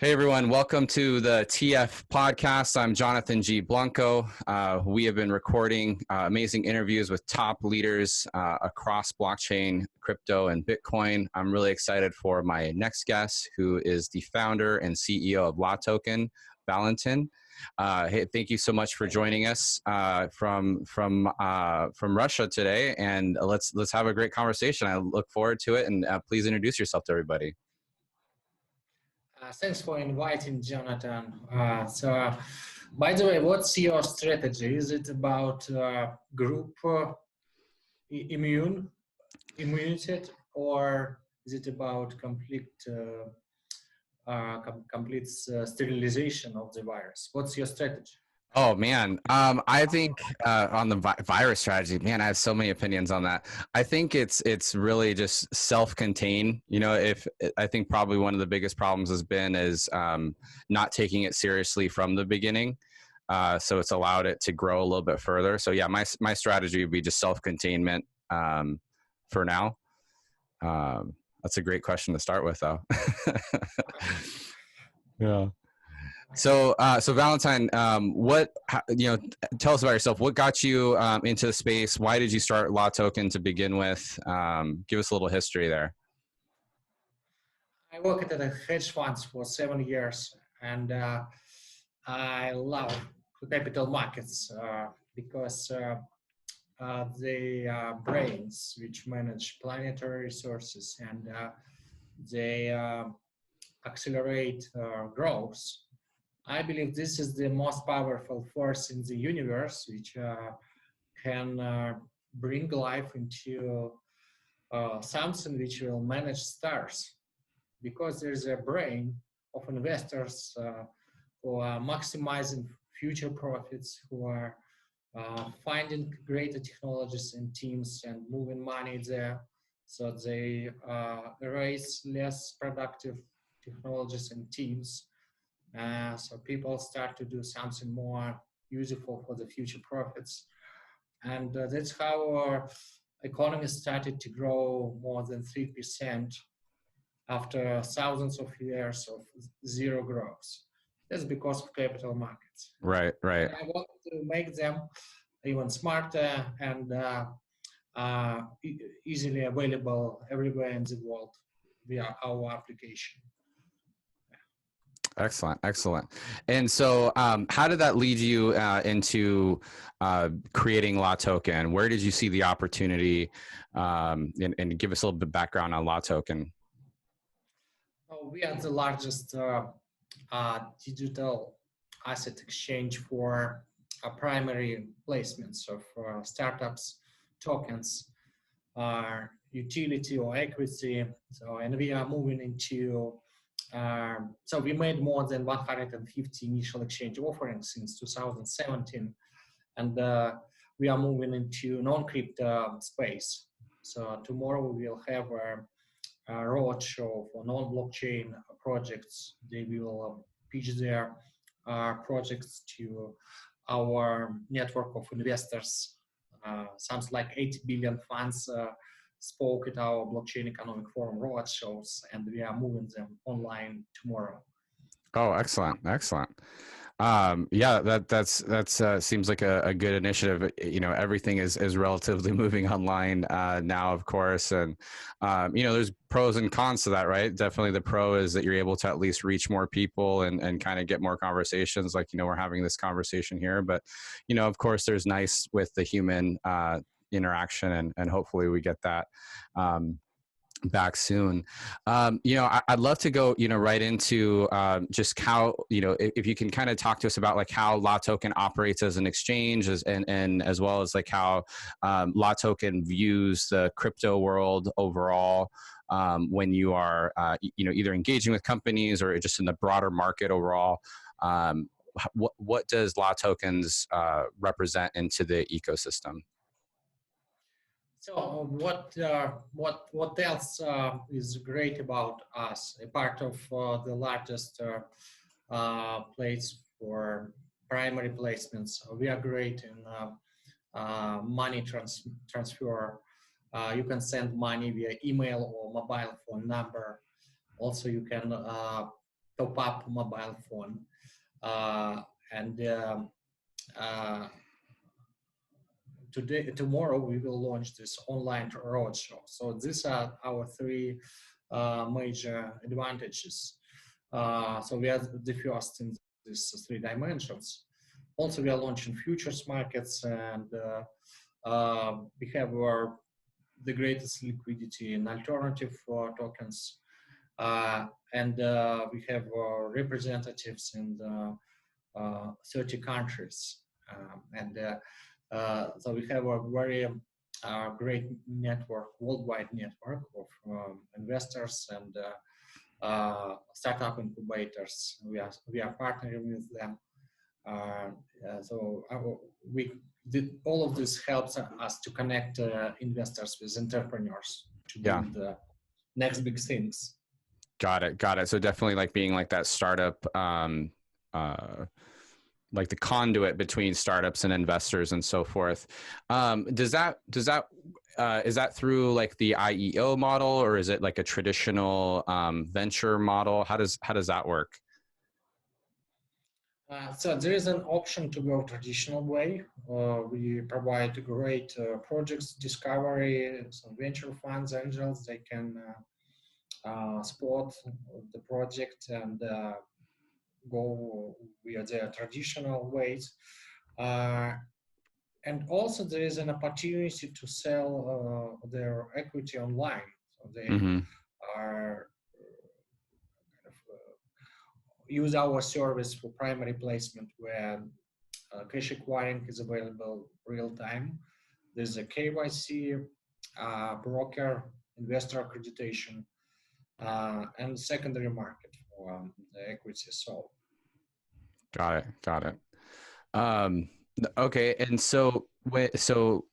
Hey everyone, welcome to the TF podcast. I'm Jonathan G. Blanco. We have been recording amazing interviews with top leaders across blockchain, crypto, and Bitcoin. I'm really excited for my next guest, who is the founder and CEO of LATOKEN, Valentin. Hey, thank you so much for joining us from Russia today, and let's have a great conversation. I look forward to it, and please introduce yourself to everybody. Thanks for inviting, Jonathan. By the way, what's your strategy? Is it about group immunity, or is it about complete sterilization of the virus? What's your strategy? Oh man, I think on the virus strategy, man, I have so many opinions on that. I think it's really just self-contained. You know, if I think probably one of the biggest problems has been is not taking it seriously from the beginning. So it's allowed it to grow a little bit further. So yeah, my strategy would be just self-containment for now. That's a great question to start with, though. Yeah. So Valentin, tell us about yourself. What got you into the space? Why did you start LATOKEN to begin with? Give us a little history there. I worked at a hedge funds for 7 years, and I love capital markets because they are brains which manage planetary resources, and they accelerate growth. I believe this is the most powerful force in the universe, which can bring life into something which will manage stars. Because there's a brain of investors who are maximizing future profits, who are finding greater technologies and teams and moving money there. So they raise less productive technologies and teams. So people start to do something more useful for the future profits. And that's how our economy started to grow more than 3% after thousands of years of zero growth. That's because of capital markets. Right. And I want to make them even smarter and easily available everywhere in the world via our application. Excellent. And so how did that lead you into creating LATOKEN? Where did you see the opportunity? And give us a little bit of background on LATOKEN. We are the largest digital asset exchange for primary placements of startups, tokens, utility or equity. And we are moving into so we made more than 150 initial exchange offerings since 2017, and we are moving into non-crypto space. So tomorrow we will have a roadshow for non-blockchain projects. They will pitch their projects to our network of investors. Something like 80 billion funds spoke at our blockchain economic forum roadshows, and we are moving them online tomorrow. Oh, excellent. Yeah, that's seems like a good initiative. You know, everything is relatively moving online now, of course, and there's pros and cons to that, right? Definitely, the pro is that you're able to at least reach more people and kind of get more conversations. Like we're having this conversation here, but of course, there's nice with the human interaction, and hopefully we get that back soon. I'd love to go right into just how if you can kind of talk to us about like how LATOKEN operates as an exchange, and as well as like how LATOKEN views the crypto world overall when you are either engaging with companies or just in the broader market overall. What does LATOKENs represent into the ecosystem? So what else is great about us? A part of the largest place for primary placements. We are great in money transfer. You can send money via email or mobile phone number. Also, you can top up mobile phone, and tomorrow we will launch this online roadshow. So these are our three major advantages. So we are the first in these three dimensions. Also, we are launching futures markets, and we have the greatest liquidity in alternative tokens, and we have representatives in 30 countries, so we have a very great network, worldwide network of investors and startup incubators. We are partnering with them. So we did all of this helps us to connect investors with entrepreneurs to Yeah. build the next big things. Got it. Got it. So definitely like being like that startup, like the conduit between startups and investors and so forth. Is that through like the IEO model, or is it like a traditional venture model? How does that work? So there is an option to go traditional way. We provide great projects discovery, some venture funds, angels. They can spot the project and go via their traditional ways. And also there is an opportunity to sell their equity online. So they are use our service for primary placement where cash acquiring is available real time. There's a KYC, broker, investor accreditation, and secondary market for the equity sold. Got it. Got it. Okay. And so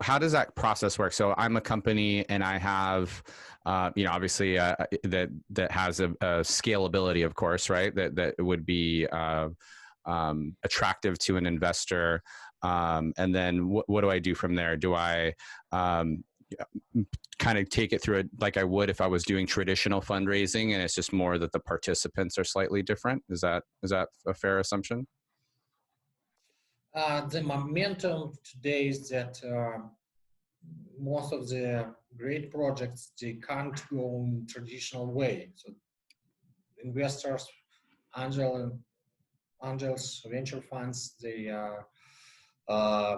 how does that process work? So I'm a company and I have, obviously that has a scalability, of course, right? That would be attractive to an investor. And then what do I do from there? Do I kind of take it through it like I would if I was doing traditional fundraising, and it's just more that the participants are slightly different? Is that a fair assumption? The momentum today is that most of the great projects, they can't go in traditional way. So investors, angels, venture funds, they are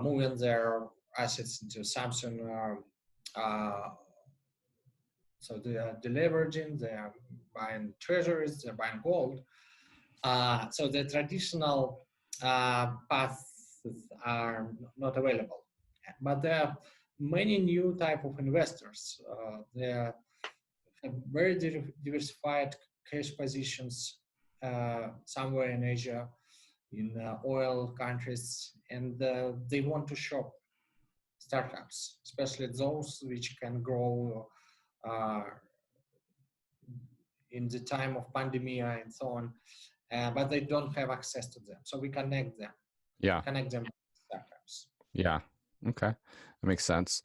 moving their assets into something. So they are deleveraging, they are buying treasuries, they're buying gold. So the traditional paths are not available. But there are many new type of investors. They have very diversified cash positions somewhere in Asia, in oil countries, and they want to shop startups, especially those which can grow in the time of pandemic and so on, but they don't have access to them. So we connect them. Yeah. Connect them to startups. Yeah. Okay. That makes sense.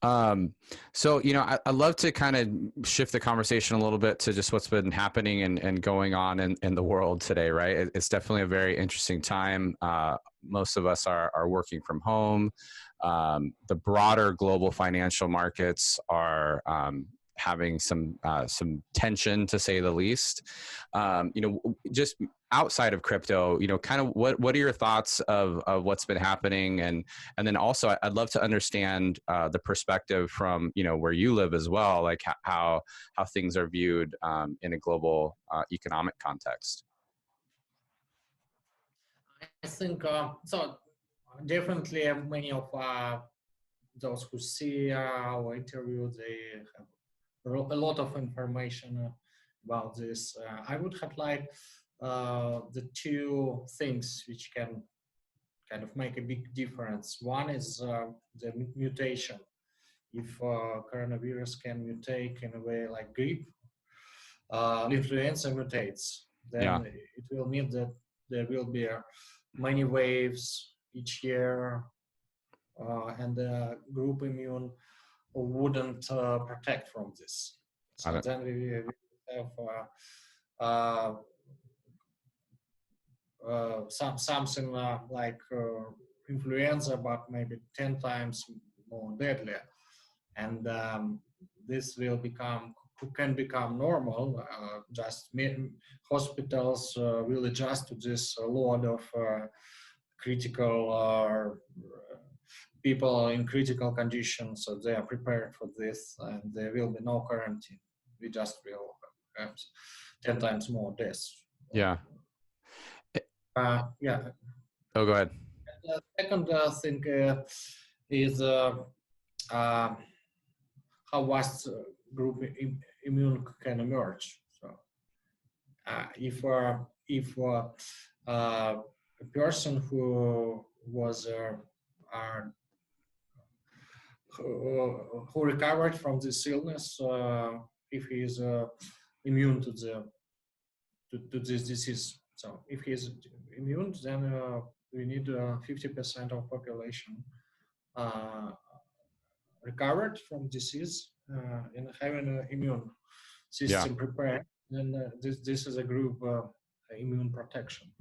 So, I'd love to kind of shift the conversation a little bit to just what's been happening and going on in the world today, right? It's definitely a very interesting time. Most of us are working from home. The broader global financial markets are having some tension, to say the least. Just outside of crypto, kind of what are your thoughts of what's been happening, and then also I'd love to understand the perspective from where you live as well, like how things are viewed in a global economic context. I think so. Definitely, many of those who see our interview, they have a lot of information about this. I would highlight the two things which can kind of make a big difference. One is the mutation. If coronavirus can mutate in a way like grippe, influenza mutates, then it will mean that there will be many waves each year, and the group immune wouldn't protect from this. So then we have something like influenza, but maybe 10 times more deadly. And this can become normal. Just hospitals will adjust to this load of critical people in critical conditions, so they are prepared for this, and there will be no quarantine. We just will have 10 times more deaths. Yeah. Yeah. Oh, go ahead. The second thing is how vast group immune can emerge. So if a person who was who recovered from this illness, if he is immune to this disease. So if he is immune, then we need 50% of population recovered from disease and having an immune system prepared. Then this is a group immune protection.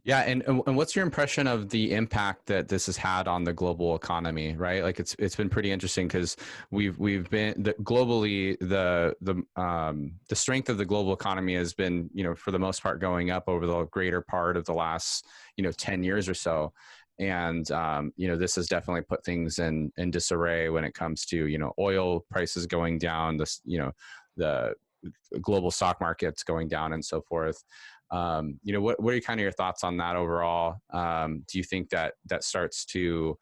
Yeah, and what's your impression of the impact that this has had on the global economy? Right, like it's been pretty interesting because we've been globally the strength of the global economy has been, you know, for the most part going up over the greater part of the last 10 years or so, and you know, this has definitely put things in disarray when it comes to, you know, oil prices going down, the global stock markets going down and so forth. You know, what are kind of your thoughts on that overall? Do you think that starts to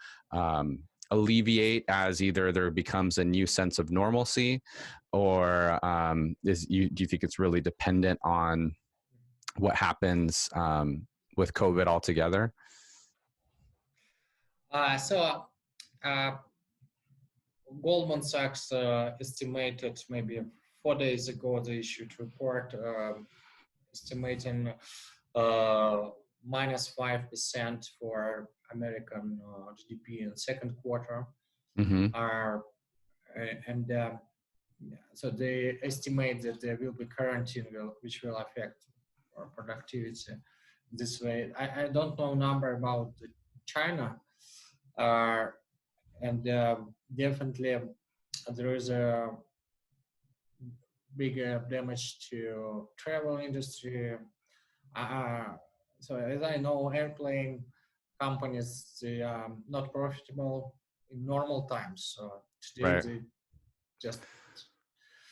alleviate as either there becomes a new sense of normalcy, or do you think it's really dependent on what happens with COVID altogether? Goldman Sachs estimated maybe 4 days ago they issued report estimating minus 5% for American GDP in second quarter. Mm-hmm. So they estimate that there will be quarantine which will affect our productivity this way. I don't know number about China, and definitely there is a big damage to travel industry. So as I know, airplane companies, they are not profitable in normal times. So today Right. they just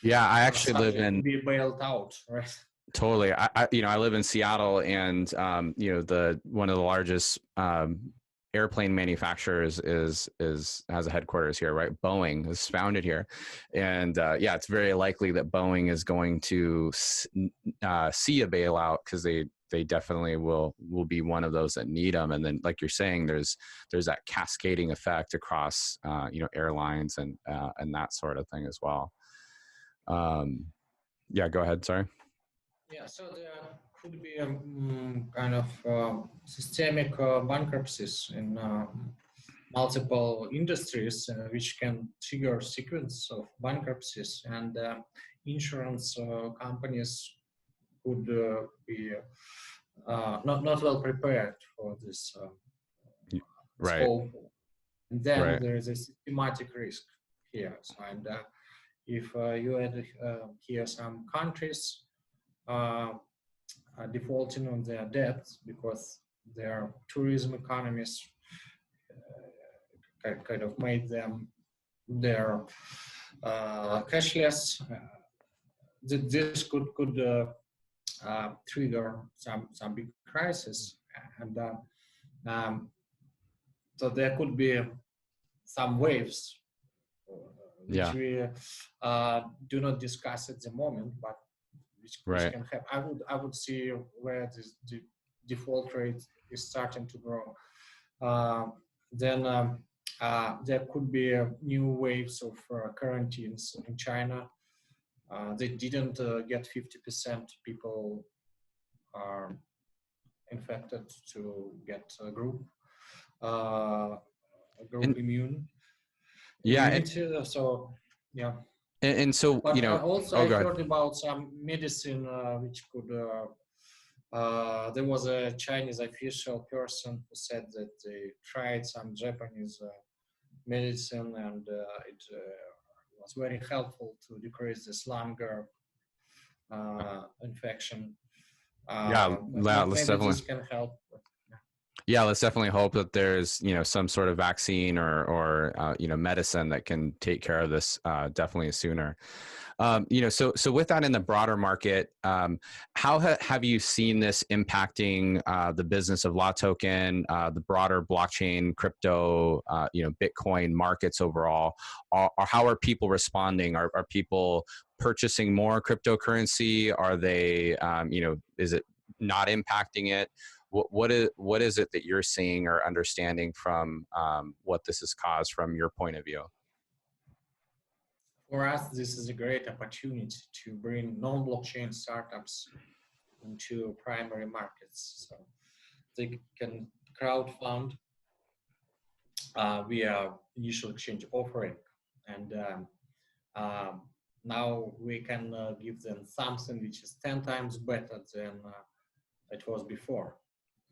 I actually live in be bailed out, right? Totally. I live in Seattle, and you know, one of the largest airplane manufacturers has a headquarters here, right? Boeing is founded here, and it's very likely that Boeing is going to see a bailout, because they definitely will be one of those that need them. And then, like you're saying, there's that cascading effect across airlines and that sort of thing as well. Go ahead. Sorry. Yeah, so there could be a kind of systemic bankruptcies in multiple industries, which can trigger a sequence of bankruptcies, and insurance companies could be not well prepared for this Right. scope. And then Right. there is a systematic risk here. So, and if you add here some countries defaulting on their debts because their tourism economies kind of made them their cashless. This could trigger some big crisis, and so there could be some waves which we do not discuss at the moment, but which can happen. I would see where the default rate is starting to grow. Then there could be new waves of quarantines in China. They didn't get 50% people are infected to get a group immunity. So yeah. And so, but you know, also I heard about some medicine which could There was a Chinese official person who said that they tried some Japanese medicine and it was very helpful to decrease this longer infection. Yeah, let's Maybe definitely. this can help. Yeah, let's definitely hope that there's some sort of vaccine or medicine that can take care of this definitely sooner. So with that in the broader market, how have you seen this impacting the business of LATOKEN, the broader blockchain, crypto, Bitcoin markets overall? Or how are people responding? Are people purchasing more cryptocurrency? Are they, is it not impacting it? What is it that you're seeing or understanding from what this has caused from your point of view? For us, this is a great opportunity to bring non-blockchain startups into primary markets. So they can crowdfund via initial exchange offering. And now we can give them something which is 10 times better than it was before.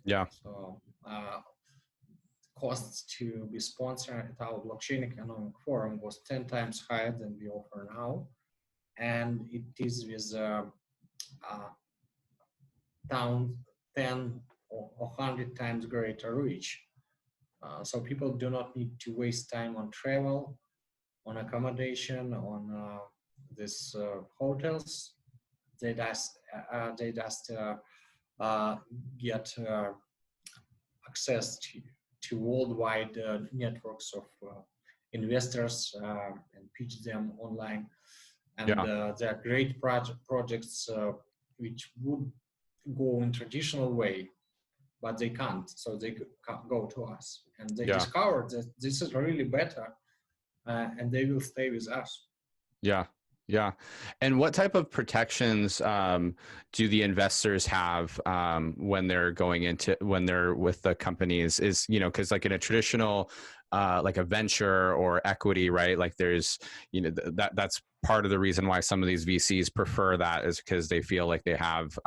Yeah. So costs to be sponsored at our blockchain economic forum was 10 times higher than we offer now. And it is with down 10 or 100 times greater reach. So people do not need to waste time on travel, on accommodation, on these hotels. They just get access to worldwide networks of investors and pitch them online. And Yeah. there are great projects which would go in traditional way, but they can't. So they go to us, and they Yeah. discover that this is really better, and they will stay with us. Yeah. Yeah. And what type of protections do the investors have when they're when they're with the companies? Is, because like in a traditional, like a venture or equity, right? Like there's, that's part of the reason why some of these VCs prefer that, is because they feel like they have,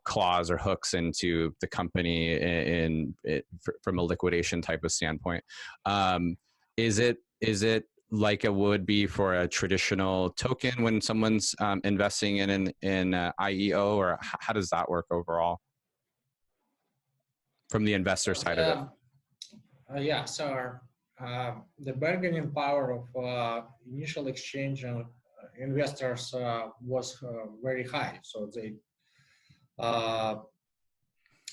claws or hooks into the company from a liquidation type of standpoint. Is it like it would be for a traditional token when someone's investing in IEO, or how does that work overall from the investor side of it? Yeah, so the bargaining power of initial exchange and investors was very high. So they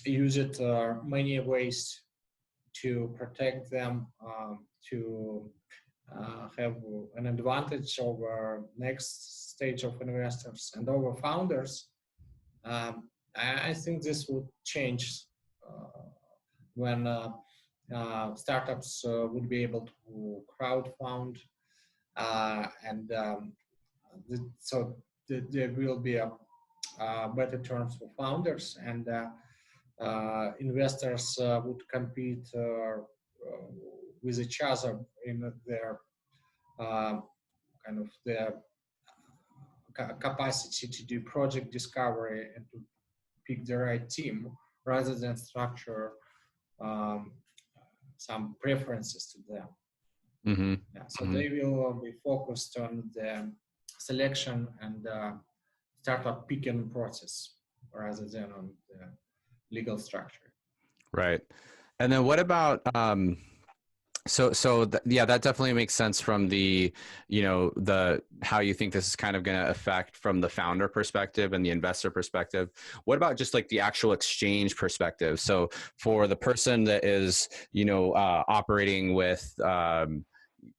use it many ways to protect them, to have an advantage over next stage of investors and over founders. I think this would change when startups would be able to crowdfund, and so there will be a better terms for founders, and investors would compete with each other in their kind of their capacity to do project discovery and to pick the right team, rather than structure some preferences to them. Mm-hmm. Yeah, so they will be focused on the selection and startup picking process rather than on the legal structure. Right. And then what about yeah, that definitely makes sense from the how you think this is kind of going to affect from the founder perspective and the investor perspective. What about just like the actual exchange perspective? So for the person that is operating with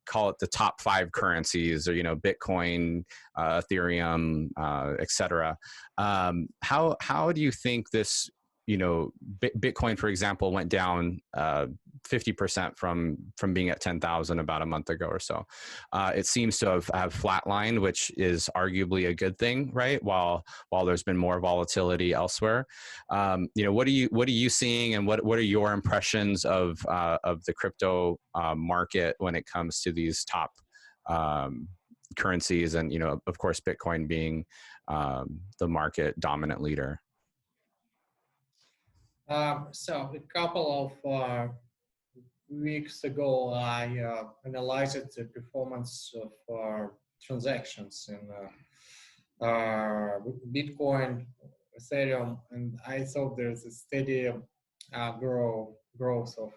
call it the top 5 currencies, or Bitcoin, Ethereum, etc. How do you think this Bitcoin, for example, went down 50% from being at 10,000 about a month ago or so. It seems to have flatlined, which is arguably a good thing, right? While there's been more volatility elsewhere. What are you seeing, and what are your impressions of the crypto market when it comes to these top currencies, and of course Bitcoin being the market dominant leader? So a couple of weeks ago, I analyzed the performance of transactions in Bitcoin, Ethereum, and I thought there's a steady growth of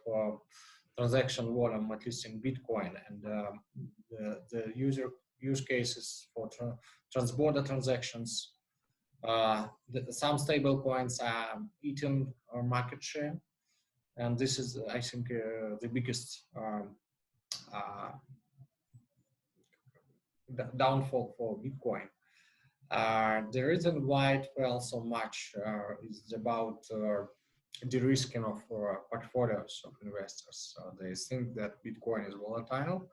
transaction volume, at least in Bitcoin, and the use cases for transborder transactions. Some stable coins are eating our market share, and this is, I think, the biggest uh, downfall for Bitcoin. The reason why it fell so much is about de-risking of portfolios of investors. So they think that Bitcoin is volatile.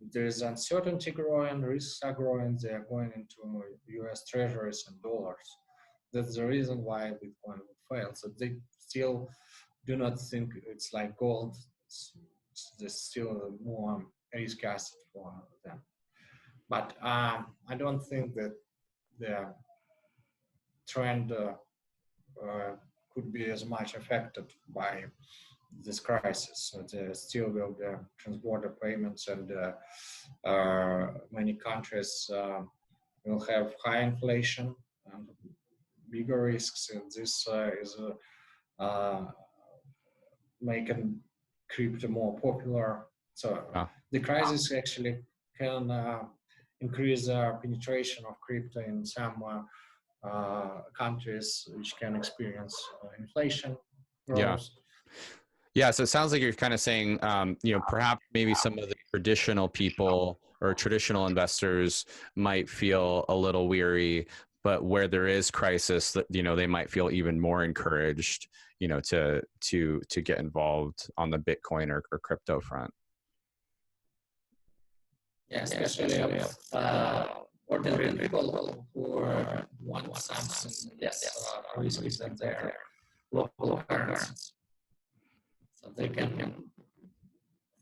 If there is uncertainty growing, risks are growing, they are going into US treasuries and dollars. That's the reason why Bitcoin would fail. So they still do not think it's like gold. It's still more risk asset for them. But I don't think that the trend could be as much affected by this crisis. So there still will be transborder payments, and many countries will have high inflation and bigger risks, and this is making crypto more popular. So Yeah. the crisis actually can increase penetration of crypto in some countries which can experience inflation Yeah. growth. Yeah, so it sounds like you're kind of saying, perhaps maybe some of the traditional people or traditional investors might feel a little weary, but where there is crisis, that they might feel even more encouraged, to get involved on the Bitcoin or crypto front. Yeah, especially ordinary people who want something less risky than their local currencies. So they can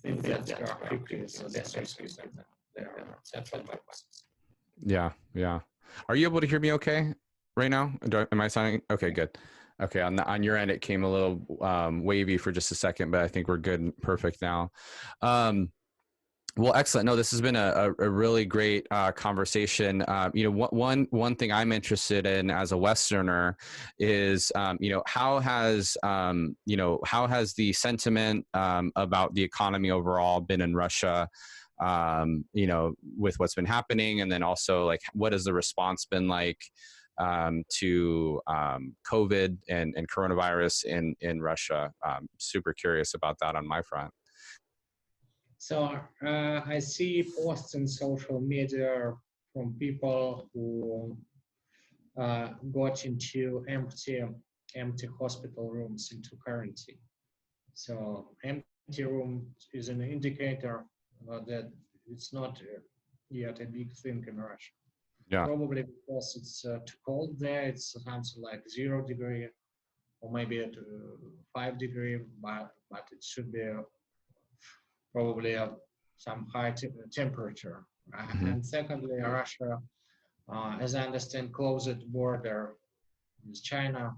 think that their crypto is less risky than their central banks. Yeah, yeah. Are you able to hear me okay right now? Am I sounding okay? Good. Okay, on your end, it came a little wavy for just a second, but I think we're good and perfect now. Well, excellent. No, this has been a really great conversation. One thing I'm interested in as a Westerner is, how has the sentiment about the economy overall been in Russia, with what's been happening, and then also like what has the response been like to COVID and coronavirus in Russia? Super curious about that on my front. So I see posts in social media from people who got into empty hospital rooms into quarantine. So empty room is an indicator that it's not yet a big thing in Russia. Yeah. Probably because it's too cold there. It's something like 0 degree or maybe at 5 degree, but it should be probably some high temperature. Mm-hmm. And secondly, Russia, as I understand, closed border with China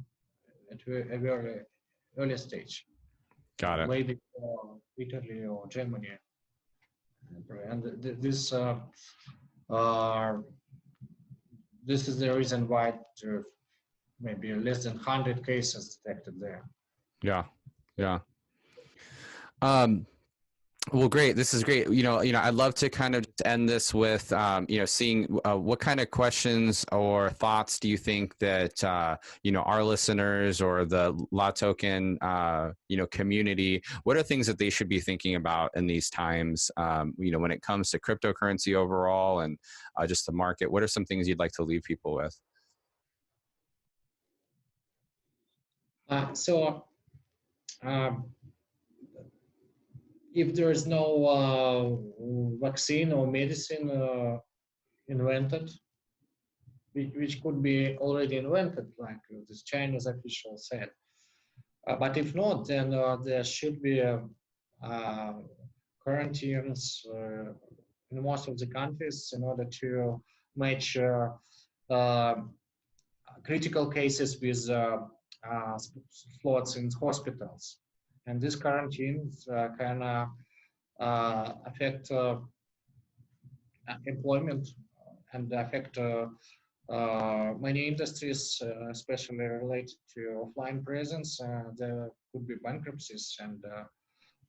at a very early stage, Got it. way before Italy or Germany. And uh, this is the reason why there are maybe less than 100 cases detected there. Yeah. Yeah. Well, great. This is great. I'd love to kind of end this with, seeing what kind of questions or thoughts do you think that, our listeners or the LATOKEN, community, what are things that they should be thinking about in these times, when it comes to cryptocurrency overall and just the market? What are some things you'd like to leave people with? So um, if there is no vaccine or medicine invented, which could be already invented, like this Chinese official said. But if not, then there should be uh, quarantines in most of the countries in order to match uh, critical cases with slots in hospitals. And these quarantines can affect employment and affect many industries, especially related to offline presence. There could be bankruptcies, and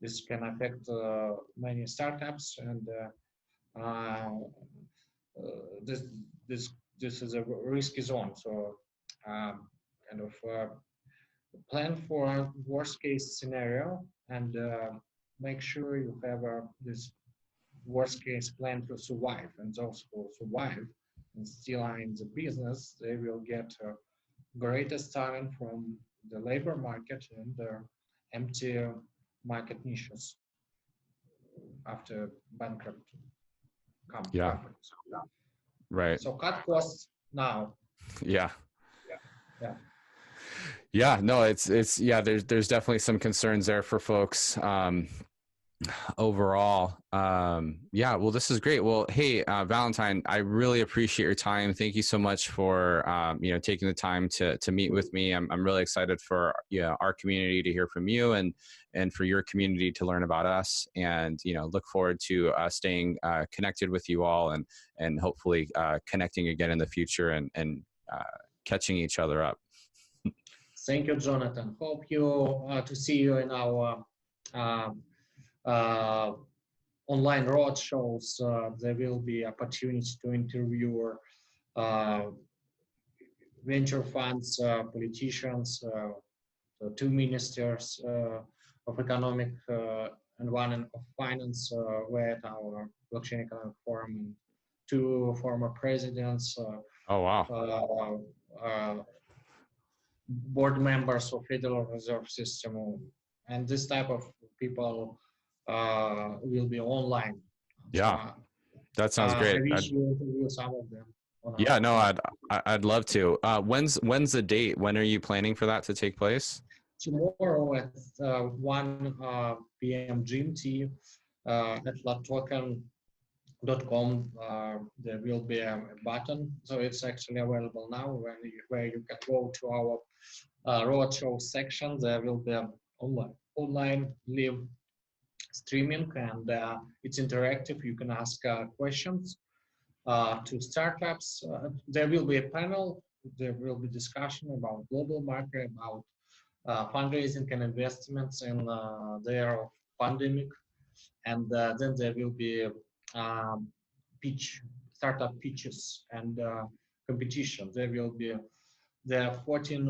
this can affect many startups. And this this this is a risky zone. So kind of plan for a worst case scenario and make sure you have this worst case plan to survive. And those who survive and still are in the business, they will get greatest talent from the labor market and the empty market niches after bankrupt Yeah. companies. Right. So cut costs now. Yeah. Yeah. Yeah. No, it's yeah, there's definitely some concerns there for folks. Overall, yeah, well, this is great. Well, hey, Valentine, I really appreciate your time. Thank you so much for taking the time to meet with me. I'm really excited for our community to hear from you, and for your community to learn about us, and look forward to staying connected with you all, and hopefully connecting again in the future, and catching each other up. Thank you, Jonathan. Hope to see you in our online road shows. There will be opportunity to interview venture funds, politicians, two ministers of economic and one of finance were at our blockchain economic forum, and two former presidents, Oh, wow. board members of Federal Reserve System, and this type of people will be online. Yeah, that sounds great. I wish you interview some of them. Yeah, no, I'd love to. When's the date? When are you planning for that to take place? Tomorrow at 1 p.m. GMT at LATOKEN.com. There will be a button, so it's actually available now where you can go to our roadshow section. There will be an online live streaming, and it's interactive. You can ask questions to startups. There will be a panel. There will be discussion about global market, about fundraising and investments in their pandemic, and then there will be startup pitches and competition. There are 14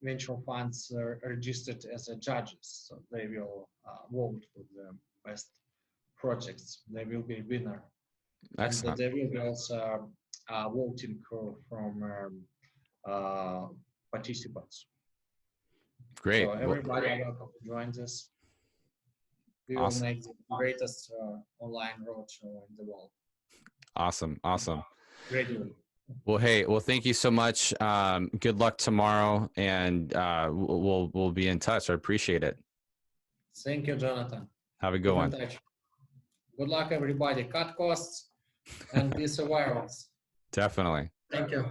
venture funds registered as judges, so they will vote for the best projects. They will be winner. Excellent. And there will be also voting from participants. Great. So everybody are welcome to join this. We will make the greatest online roadshow in the world. Awesome. Gradually. Well, thank you so much. Good luck tomorrow, and we'll be in touch. I appreciate it. Thank you, Jonathan. Have a good one. Good luck, everybody. Cut costs and be survivors. Definitely. Thank you.